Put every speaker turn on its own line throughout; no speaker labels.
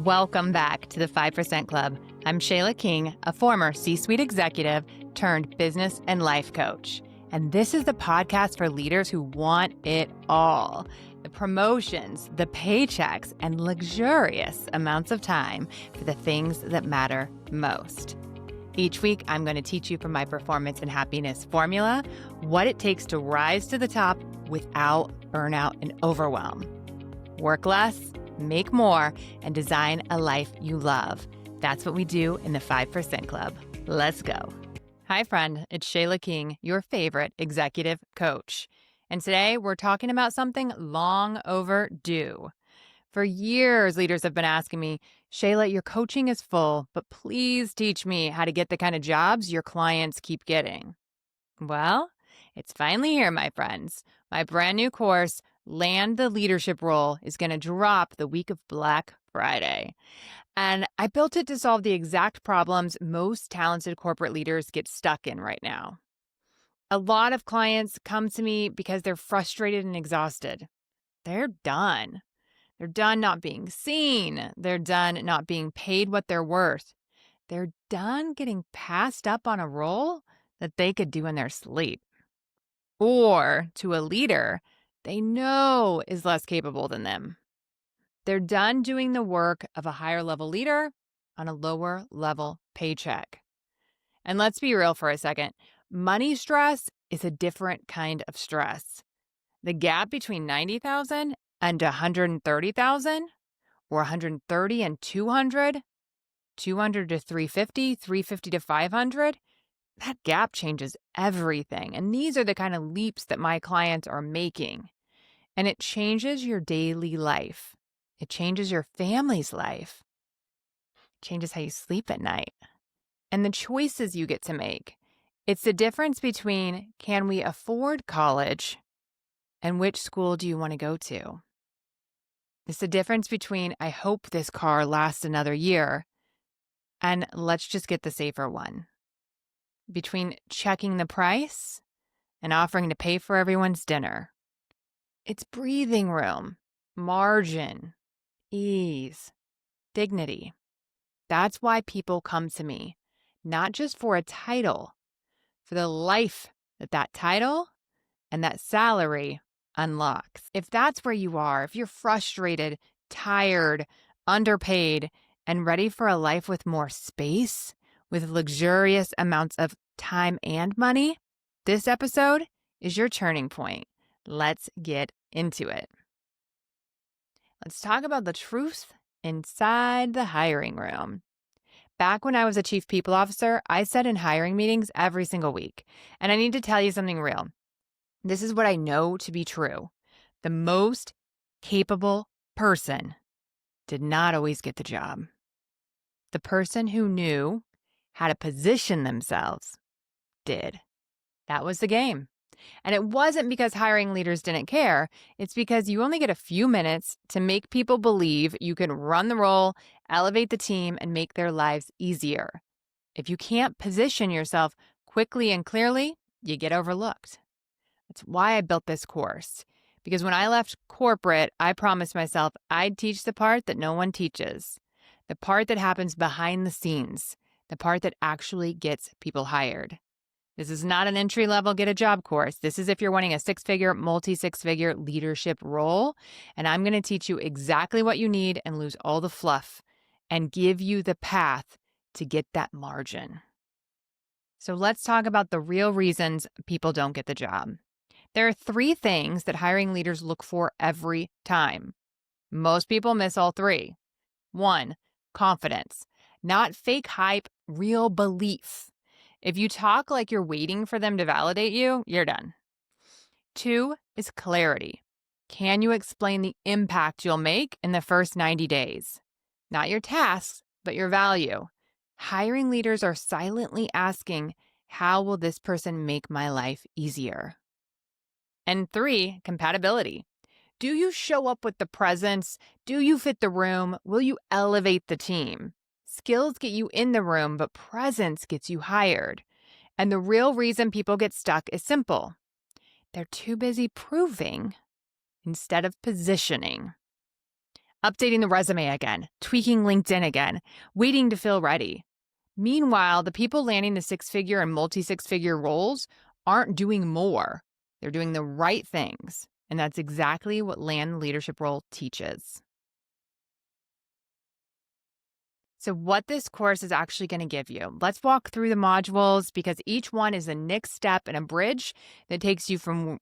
Welcome back to the 5% Club. I'm Shayla King, a former CSuite executive turned business and life coach. And this is the podcast for leaders who want it all. The promotions, the paychecks, and luxurious amounts of time for the things that matter most. Each week, I'm going to teach you from my performance and happiness formula what it takes to rise to the top without burnout and overwhelm. Work less, make more, and design a life you love. That's what we do in the 5% Club. Let's go. Hi, friend. It's Shayla King, your favorite executive coach. And today we're talking about something long overdue. For years, leaders have been asking me, Shayla, your coaching is full, but please teach me how to get the kind of jobs your clients keep getting. Well, it's finally here, my friends. My brand new course, Land the Leadership Role, is going to drop the week of Black Friday. And I built it to solve the exact problems most talented corporate leaders get stuck in right now. A lot of clients come to me because they're frustrated and exhausted. They're done. They're done not being seen. They're done not being paid what they're worth. They're done getting passed up on a role that they could do in their sleep. Or to a leader they know is less capable than them. They're done doing the work of a higher level leader on a lower level paycheck. And let's be real for a second. Money stress is a different kind of stress. The gap between 90,000 and 130,000, or 130 and 200, 200 to 350, 350 to 500, that gap changes everything. And these are the kind of leaps that my clients are making. And it changes your daily life. It changes your family's life. It changes how you sleep at night. And the choices you get to make. It's the difference between, can we afford college and which school do you want to go to? It's the difference between, I hope this car lasts another year and let's just get the safer one. Between checking the price and offering to pay for everyone's dinner. It's breathing room, margin, ease, dignity. That's why people come to me, not just for a title, for the life that title and that salary unlocks. If that's where you are, if you're frustrated, tired, underpaid, and ready for a life with more space, with luxurious amounts of time and money, this episode is your turning point. Let's get into it. Let's talk about the truth inside the hiring room. Back when I was a chief people officer, I sat in hiring meetings every single week. And I need to tell you something real. This is what I know to be true. The most capable person did not always get the job. The person who knew how to position themselves did. That was the game. And it wasn't because hiring leaders didn't care. It's because you only get a few minutes to make people believe you can run the role, elevate the team, and make their lives easier. If you can't position yourself quickly and clearly, you get overlooked. That's why I built this course. Because when I left corporate, I promised myself I'd teach the part that no one teaches. The part that happens behind the scenes. The part that actually gets people hired. This is not an entry-level get a job course. This is if you're wanting a six-figure, multi-six-figure leadership role. And I'm going to teach you exactly what you need and lose all the fluff and give you the path to get that margin. So let's talk about the real reasons people don't get the job. There are 3 things that hiring leaders look for every time. Most people miss all 3. 1, confidence. Not fake hype, real belief. If you talk like you're waiting for them to validate you, you're done. 2 is clarity. Can you explain the impact you'll make in the first 90 days? Not your tasks, but your value. Hiring leaders are silently asking, how will this person make my life easier? And 3, compatibility. Do you show up with the presence? Do you fit the room? Will you elevate the team? Skills get you in the room, but presence gets you hired. And the real reason people get stuck is simple. They're too busy proving instead of positioning. updating the resume again, tweaking LinkedIn again, waiting to feel ready. Meanwhile, the people landing the six-figure and multi-six-figure roles aren't doing more. They're doing the right things. And that's exactly what Land the Leadership Role teaches. So what this course is actually going to give you. Let's walk through the modules because each one is a next step and a bridge that takes you from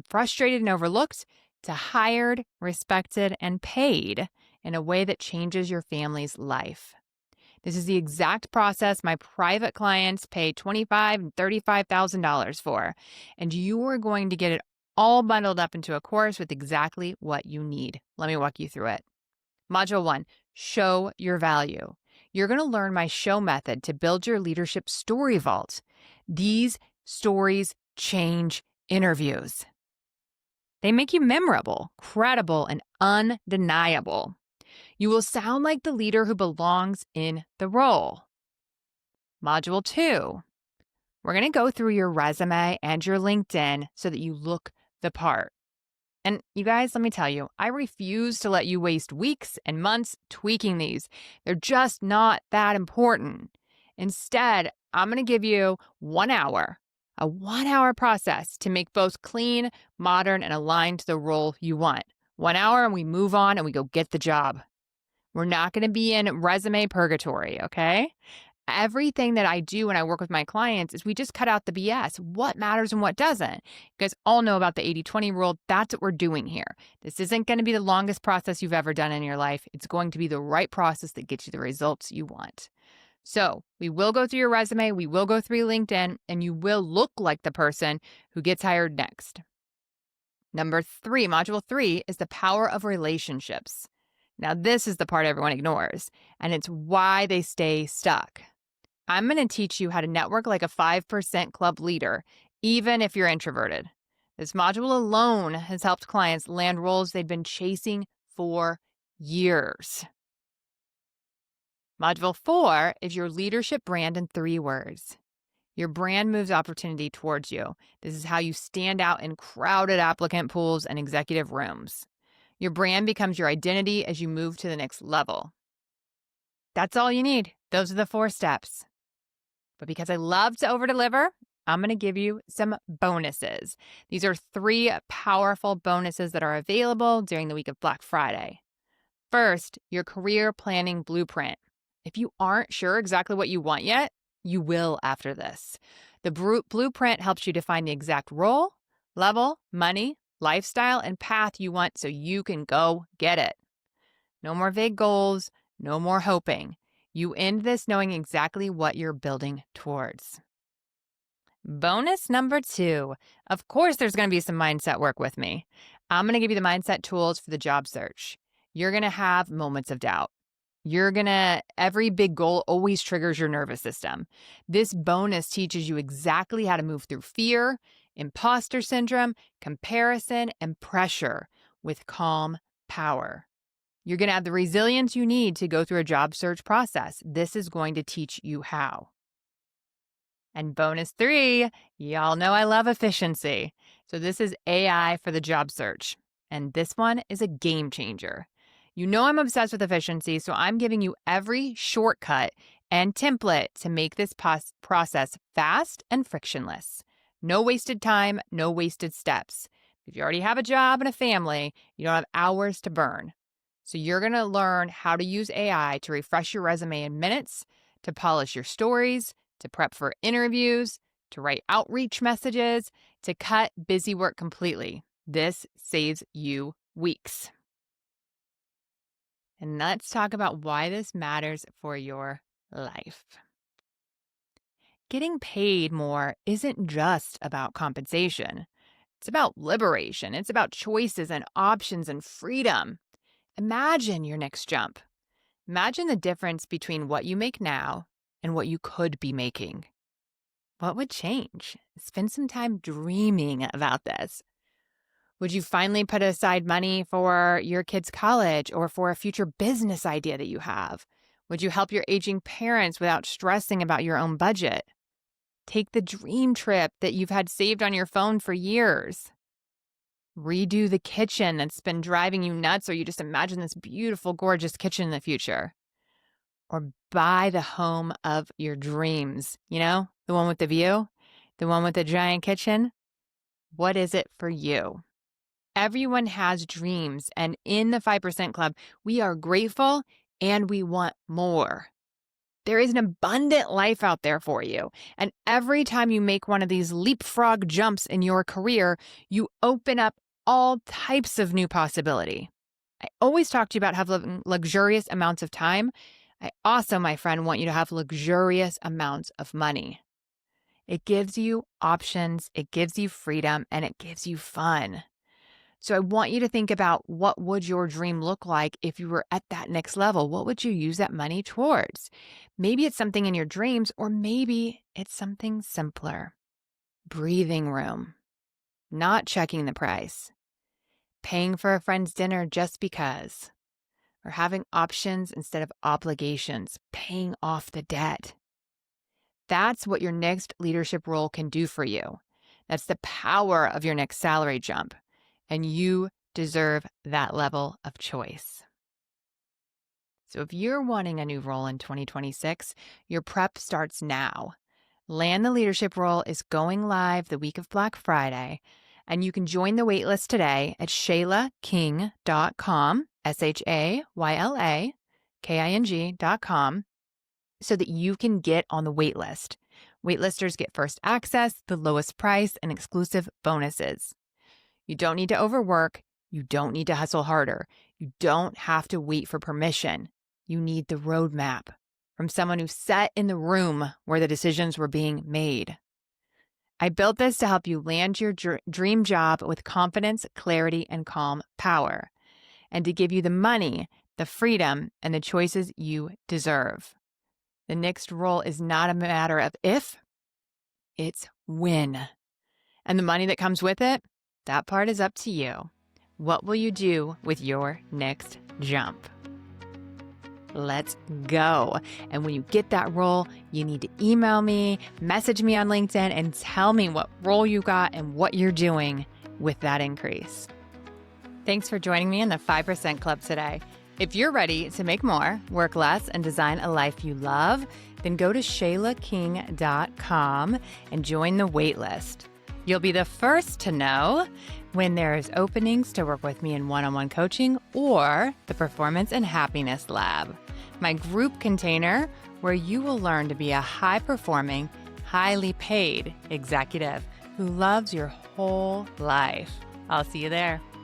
frustrated and overlooked to hired, respected, and paid in a way that changes your family's life. This is the exact process my private clients pay $25,000 and $35,000 for, and you are going to get it all bundled up into a course with exactly what you need. Let me walk you through it. Module 1, show your value. You're going to learn my show method to build your leadership story vault. These stories change interviews. They make you memorable, credible, and undeniable. You will sound like the leader who belongs in the role. Module 2, we're going to go through your resume and your LinkedIn so that you look the part. And you guys, let me tell you, I refuse to let you waste weeks and months tweaking these. They're just not that important. Instead, I'm going to give you 1 hour, a 1-hour process to make both clean, modern, and aligned to the role you want. 1 hour and we move on and we go get the job. We're not going to be in resume purgatory, okay? Everything that I do when I work with my clients is we just cut out the BS. What matters and what doesn't. You guys all know about the 80-20 rule. That's what we're doing here. This isn't going to be the longest process you've ever done in your life. It's going to be the right process that gets you the results you want. So we will go through your resume. We will go through LinkedIn, and you will look like the person who gets hired next. Number 3, module 3 is the power of relationships. Now, this is the part everyone ignores, and it's why they stay stuck. I'm going to teach you how to network like a 5% club leader, even if you're introverted. This module alone has helped clients land roles they've been chasing for years. Module 4 is your leadership brand in 3 words. Your brand moves opportunity towards you. This is how you stand out in crowded applicant pools and executive rooms. Your brand becomes your identity as you move to the next level. That's all you need. Those are the 4 steps. But because I love to overdeliver, I'm going to give you some bonuses. These are 3 powerful bonuses that are available during the week of Black Friday. First, your career planning blueprint. If you aren't sure exactly what you want yet, you will after this. The blueprint helps you define the exact role, level, money, lifestyle, and path you want so you can go get it. No more vague goals, no more hoping. You end this knowing exactly what you're building towards. Bonus number 2. Of course, there's going to be some mindset work with me. I'm going to give you the mindset tools for the job search. You're going to have moments of doubt. Every big goal always triggers your nervous system. This bonus teaches you exactly how to move through fear, imposter syndrome, comparison, and pressure with calm power. You're going to have the resilience you need to go through a job search process. This is going to teach you how. And bonus 3, y'all know I love efficiency. So this is AI for the job search. And this one is a game changer. You know I'm obsessed with efficiency, so I'm giving you every shortcut and template to make this process fast and frictionless. No wasted time, no wasted steps. If you already have a job and a family, you don't have hours to burn. So you're going to learn how to use AI to refresh your resume in minutes, to polish your stories, to prep for interviews, to write outreach messages, to cut busy work completely. This saves you weeks. And let's talk about why this matters for your life. Getting paid more isn't just about compensation. It's about liberation. It's about choices and options and freedom. Imagine your next jump. Imagine the difference between what you make now and what you could be making. What would change? Spend some time dreaming about this. Would you finally put aside money for your kids' college or for a future business idea that you have? Would you help your aging parents without stressing about your own budget? Take the dream trip that you've had saved on your phone for years. Redo the kitchen that's been driving you nuts, or you just imagine this beautiful, gorgeous kitchen in the future. Or buy the home of your dreams, the one with the view, the one with the giant kitchen. What is it for you? Everyone has dreams, and in the 5% Club, we are grateful and we want more. There is an abundant life out there for you. And every time you make one of these leapfrog jumps in your career, you open up all types of new possibility. I always talk to you about having luxurious amounts of time. I also, my friend, want you to have luxurious amounts of money. It gives you options, it gives you freedom, and it gives you fun. So I want you to think about, what would your dream look like if you were at that next level? What would you use that money towards? Maybe it's something in your dreams, or maybe it's something simpler. Breathing room, not checking the price, paying for a friend's dinner just because, or having options instead of obligations, paying off the debt. That's what your next leadership role can do for you. That's the power of your next salary jump. And you deserve that level of choice. So if you're wanting a new role in 2026, your prep starts now. Land the Leadership Role is going live the week of Black Friday, and you can join the waitlist today at shaylaking.com, SHAYLAKING.com, so that you can get on the waitlist. Waitlisters get first access, the lowest price, and exclusive bonuses. You don't need to overwork. You don't need to hustle harder. You don't have to wait for permission. You need the roadmap from someone who sat in the room where the decisions were being made. I built this to help you land your dream job with confidence, clarity, and calm power, and to give you the money, the freedom, and the choices you deserve. The next role is not a matter of if, it's when. And the money that comes with it, that part is up to you. What will you do with your next jump? Let's go. And when you get that role, you need to email me, message me on LinkedIn, and tell me what role you got and what you're doing with that increase. Thanks for joining me in the 5% Club today. If you're ready to make more, work less, and design a life you love, then go to shaylaking.com and join the waitlist. You'll be the first to know when there's openings to work with me in one-on-one coaching or the Performance and Happiness Lab, my group container where you will learn to be a high-performing, highly paid executive who loves your whole life. I'll see you there.